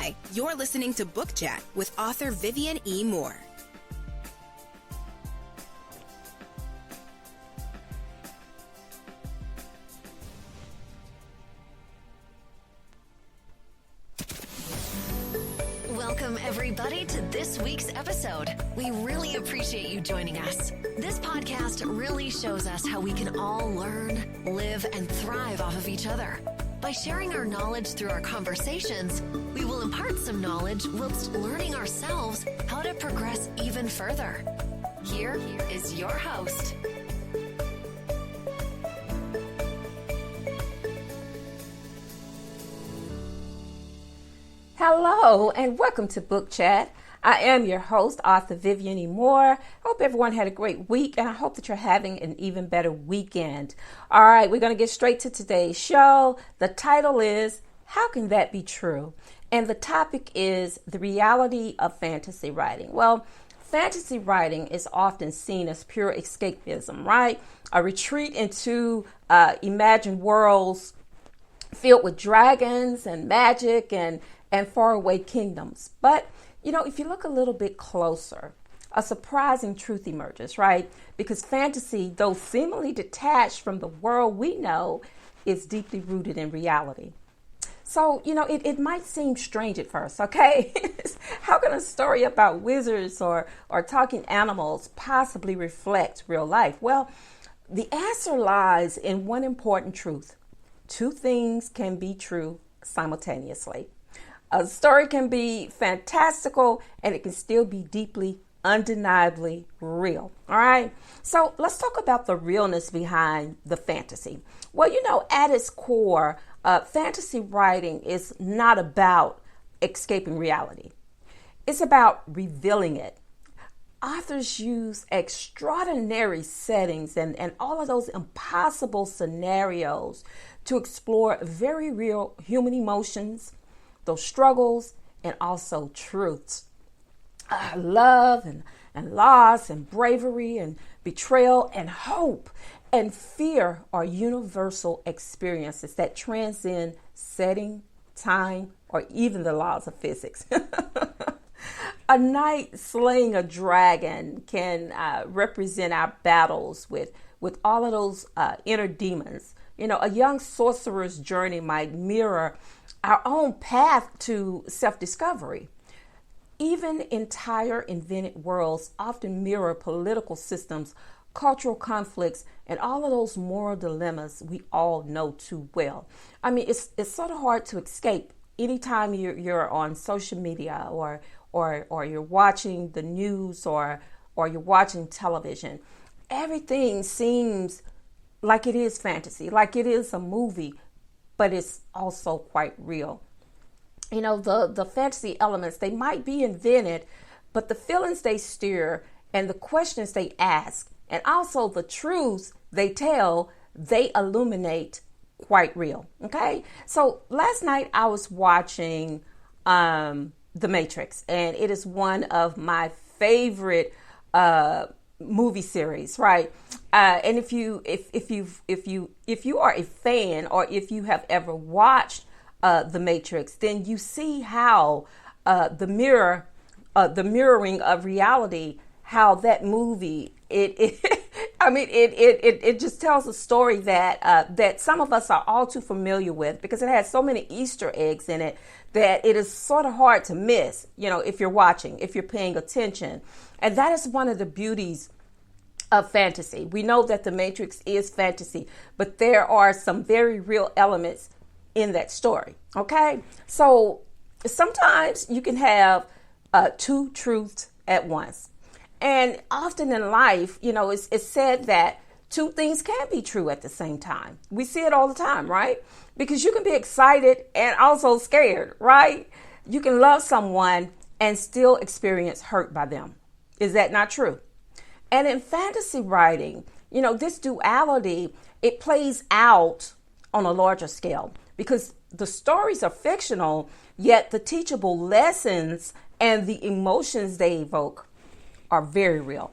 Hi, you're listening to Book Chat with author Vivian E. Moore. Welcome, everybody, to this week's episode. We really appreciate you joining us. This podcast really shows us how we can all learn, live, and thrive off of each other. By sharing our knowledge through our conversations, we will impart some knowledge whilst learning ourselves how to progress even further. Here is your host. Hello and welcome to Book Chat. I am your host, author Vivian E. Moore. I hope everyone had a great week and I hope that you're having an even better weekend. All right, we're going to get straight to today's show. The title is, How Can That Be True? And the topic is the reality of fantasy writing. Well, fantasy writing is often seen as pure escapism, right? A retreat into imagined worlds filled with dragons and magic and faraway kingdoms. But, if you look a little bit closer, a surprising truth emerges, right? Because fantasy, though seemingly detached from the world we know, is deeply rooted in reality. So, it might seem strange at first, okay? How can a story about wizards or talking animals possibly reflect real life? Well, the answer lies in one important truth. Two things can be true simultaneously. A story can be fantastical and it can still be deeply, undeniably real. All right. So let's talk about the realness behind the fantasy. Well, at its core, fantasy writing is not about escaping reality. It's about revealing it. Authors use extraordinary settings and all of those impossible scenarios to explore very real human emotions, those struggles, and also truths. Love and loss and bravery and betrayal and hope and fear are universal experiences that transcend setting, time, or even the laws of physics. A knight slaying a dragon can represent our battles with all of those inner demons. A young sorcerer's journey might mirror our own path to self-discovery. Even entire invented worlds often mirror political systems, cultural conflicts, and all of those moral dilemmas we all know too well. I mean, it's sort of hard to escape anytime you're on social media or you're watching the news or you're watching television. Everything seems like it is fantasy, like it is a movie, but it's also quite real. The fantasy elements, they might be invented, but the feelings they stir and the questions they ask and also the truths they tell, they illuminate quite real. Okay. So last night I was watching The Matrix, and it is one of my favorite movie series, right? And if you are a fan or if you have ever watched The Matrix, then you see how the mirroring of reality, how that movie it just tells a story that some of us are all too familiar with, because it has so many Easter eggs in it that it is sort of hard to miss, if you're watching, if you're paying attention. And that is one of the beauties of fantasy. We know that The Matrix is fantasy, but there are some very real elements in that story. Okay. So sometimes you can have two truths at once. And often in life, it's said that two things can be true at the same time. We see it all the time, right? Because you can be excited and also scared, right? You can love someone and still experience hurt by them. Is that not true? And in fantasy writing, this duality, it plays out on a larger scale because the stories are fictional, yet the teachable lessons and the emotions they evoke are very real.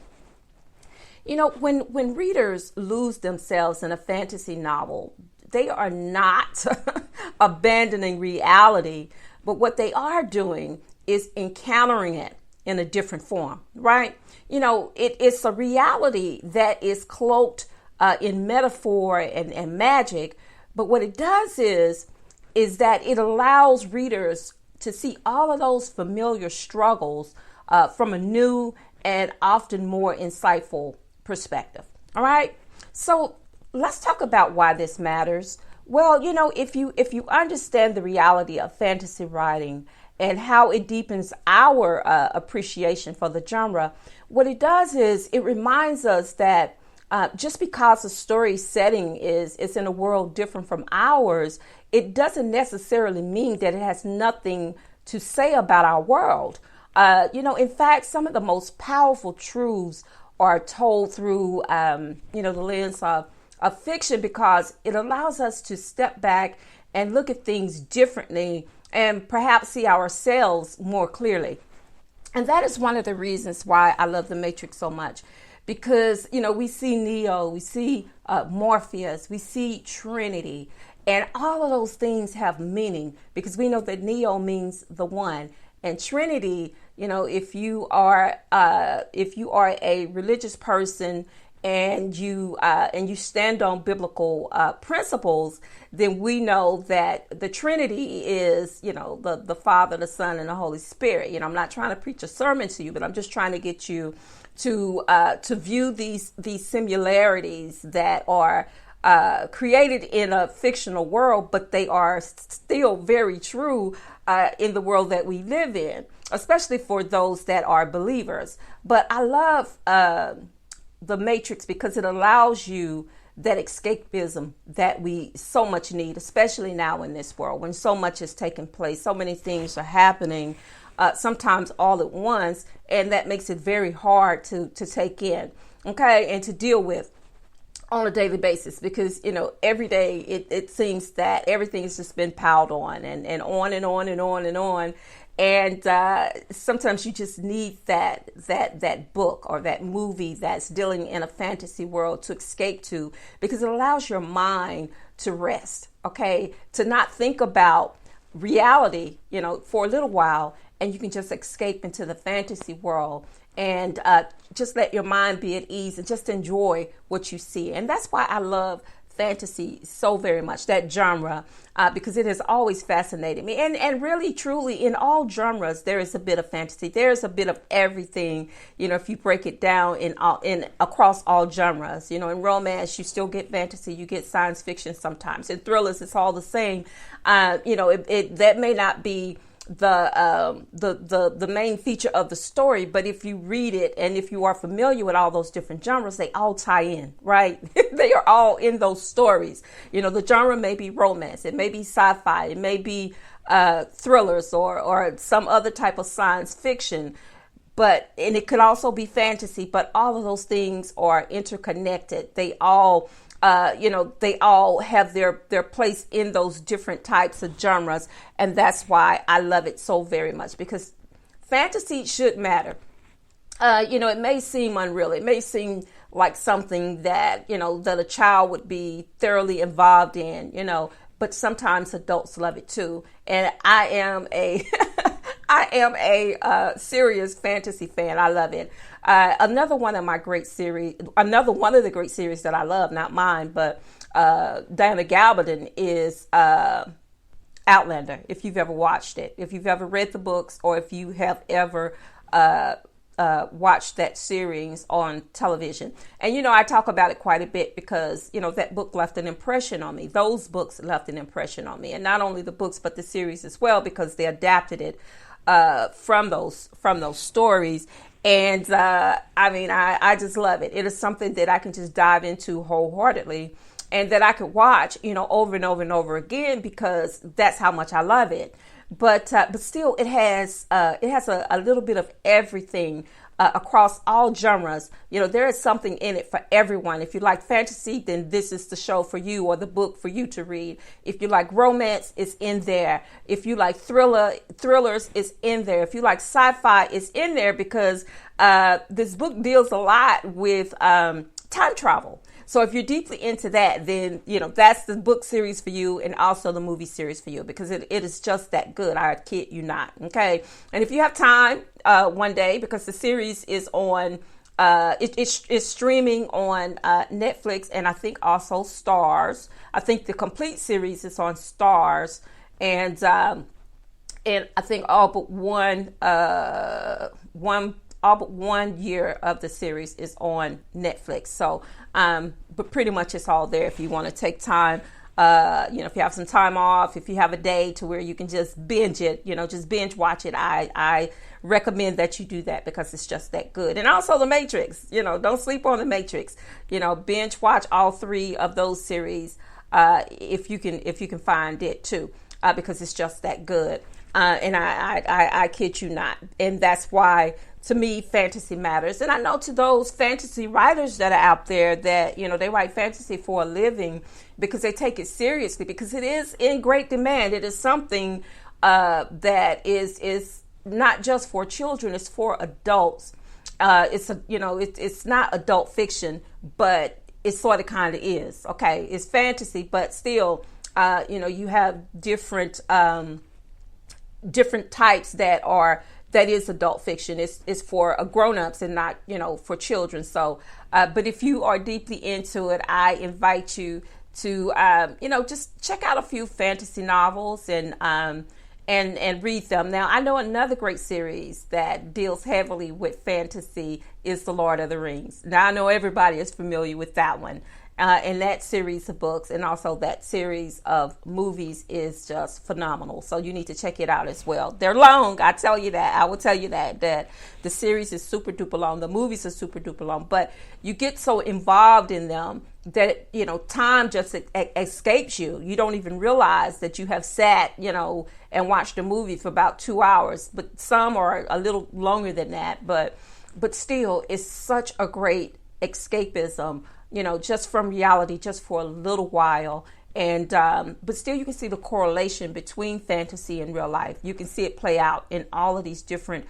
When readers lose themselves in a fantasy novel, they are not abandoning reality, but what they are doing is encountering it in a different form, right? It's a reality that is cloaked in metaphor and magic, but what it does is that it allows readers to see all of those familiar struggles from a new and often more insightful perspective. All right. So let's talk about why this matters. Well, if you understand the reality of fantasy writing and how it deepens our appreciation for the genre, what it does is it reminds us that just because a story setting is in a world different from ours, it doesn't necessarily mean that it has nothing to say about our world. In fact, some of the most powerful truths are told through, the lens of fiction, because it allows us to step back and look at things differently and perhaps see ourselves more clearly. And that is one of the reasons why I love The Matrix so much, because, we see Neo, we see Morpheus, we see Trinity, and all of those things have meaning, because we know that Neo means the one, and Trinity, if you are a religious person and you stand on biblical principles, then we know that the Trinity is, the Father, the Son, and the Holy Spirit. I'm not trying to preach a sermon to you, but I'm just trying to get you to view these similarities that are created in a fictional world, but they are still very true in the world that we live in, especially for those that are believers. But I love The Matrix because it allows you that escapism that we so much need, especially now in this world when so much is taking place. So many things are happening, sometimes all at once, and that makes it very hard to take in, okay, and to deal with on a daily basis, because every day it seems that everything has just been piled on and on and on and on and on. And sometimes you just need that book or that movie that's dealing in a fantasy world to escape to, because it allows your mind to rest, okay, to not think about reality, for a little while, and you can just escape into the fantasy world and just let your mind be at ease and just enjoy what you see. And that's why I love fantasy so very much, that genre, because it has always fascinated me. And really, truly, in all genres, there is a bit of fantasy. There's a bit of everything, if you break it down in across all genres. In romance, you still get fantasy, you get science fiction sometimes. In thrillers, it's all the same. That may not be the main feature of the story, but if you read it and if you are familiar with all those different genres, they all tie in, right? They are all in those stories. The genre may be romance, it may be sci-fi, it may be thrillers or some other type of science fiction, and it could also be fantasy, but all of those things are interconnected. They all they all have their place in those different types of genres. And that's why I love it so very much, because fantasy should matter. It may seem unreal. It may seem like something that, that a child would be thoroughly involved in, but sometimes adults love it too. And I am a serious fantasy fan. I love it. Another one of the great series that I love, not mine, but Diana Gabaldon, is Outlander. If you've ever watched it, if you've ever read the books, or if you have ever watched that series on television. And, I talk about it quite a bit because, that book left an impression on me. Those books left an impression on me. And not only the books, but the series as well, because they adapted it from those stories. And I just love it. It is something that I can just dive into wholeheartedly, and that I could watch, over and over and over again, because that's how much I love it. But still, it has a little bit of everything across all genres. There is something in it for everyone. If you like fantasy, then this is the show for you, or the book for you to read. If you like romance, it's in there. If you like thrillers, it's in there. If you like sci-fi, it's in there, because this book deals a lot with time travel. So if you're deeply into that, then, that's the book series for you, and also the movie series for you, because it is just that good. I kid you not. Okay. And if you have time one day, because the series is on, it's streaming on Netflix, and I think also Stars. I think the complete series is on Stars, and I think all but one year of the series is on Netflix. So, but pretty much it's all there if you want to take time. If you have some time off, if you have a day to where you can just binge it, just binge watch it. I recommend that you do that, because it's just that good. And also The Matrix, don't sleep on The Matrix. Binge watch all 3 of those series if you can find it too, because it's just that good. And I kid you not. And that's why, to me, fantasy matters. And I know to those fantasy writers that are out there that, they write fantasy for a living, because they take it seriously, because it is in great demand. It is something that is not just for children, it's for adults. It's not adult fiction, but it sort of kind of is. Okay, it's fantasy, but still, you have different types that is adult fiction. It's for grown-ups and not, for children. So, but if you are deeply into it, I invite you to, just check out a few fantasy novels and read them. Now, I know another great series that deals heavily with fantasy is The Lord of the Rings. Now, I know everybody is familiar with that one. And that series of books and also that series of movies is just phenomenal. So you need to check it out as well. They're long. I tell you that. I will tell you that the series is super duper long. The movies are super duper long. But you get so involved in them that, time just escapes you. You don't even realize that you have sat, and watched a movie for about 2 hours. But some are a little longer than that. But still, it's such a great escapism, just from reality, just for a little while. And but still, you can see the correlation between fantasy and real life. You can see it play out in all of these different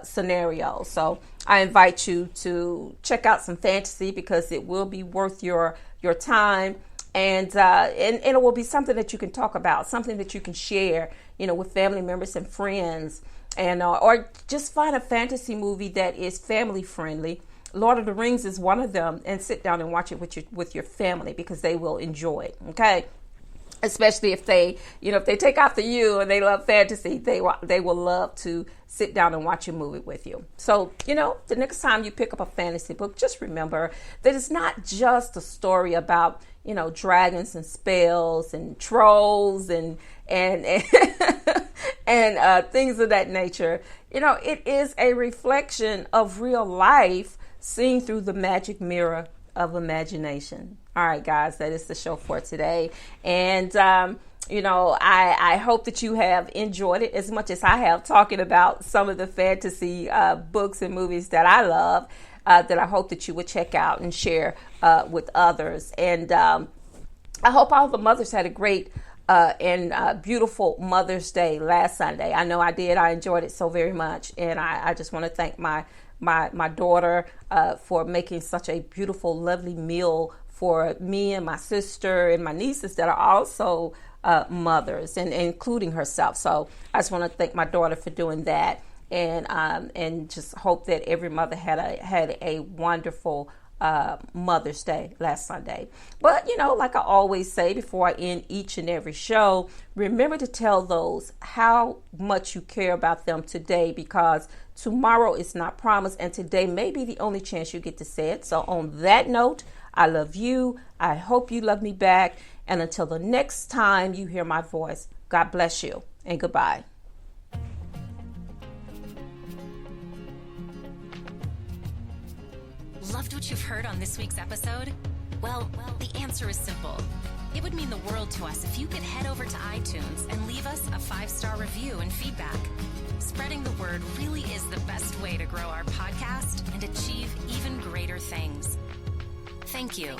scenarios. So I invite you to check out some fantasy, because it will be worth your time, and it will be something that you can talk about, something that you can share, with family members and friends, and or just find a fantasy movie that is family friendly. Lord of the Rings is one of them, and sit down and watch it with your family, because they will enjoy it. Okay. Especially if they take after you and they love fantasy, they will love to sit down and watch a movie with you. So, the next time you pick up a fantasy book, just remember that it's not just a story about, dragons and spells and trolls and and things of that nature. It is a reflection of real life, seen through the magic mirror of imagination. All right, guys, that is the show for today. And, I hope that you have enjoyed it as much as I have, talking about some of the fantasy books and movies that I love, that I hope that you would check out and share with others. And I hope all the mothers had a great and beautiful Mother's Day last Sunday. I know I did. I enjoyed it so very much. And I just want to thank my daughter for making such a beautiful, lovely meal for me and my sister and my nieces that are also mothers, and including herself. So I just want to thank my daughter for doing that, and just hope that every mother had a wonderful Mother's Day last Sunday. But, like I always say before I end each and every show, remember to tell those how much you care about them today, because tomorrow is not promised, and today may be the only chance you get to say it. So on that note, I love you. I hope you love me back. And until the next time you hear my voice, God bless you and goodbye. Loved what you've heard on this week's episode? Well, the answer is simple. It would mean the world to us if you could head over to iTunes and leave us a 5-star review and feedback. Spreading the word really is the best way to grow our podcast and achieve even greater things. Thank you.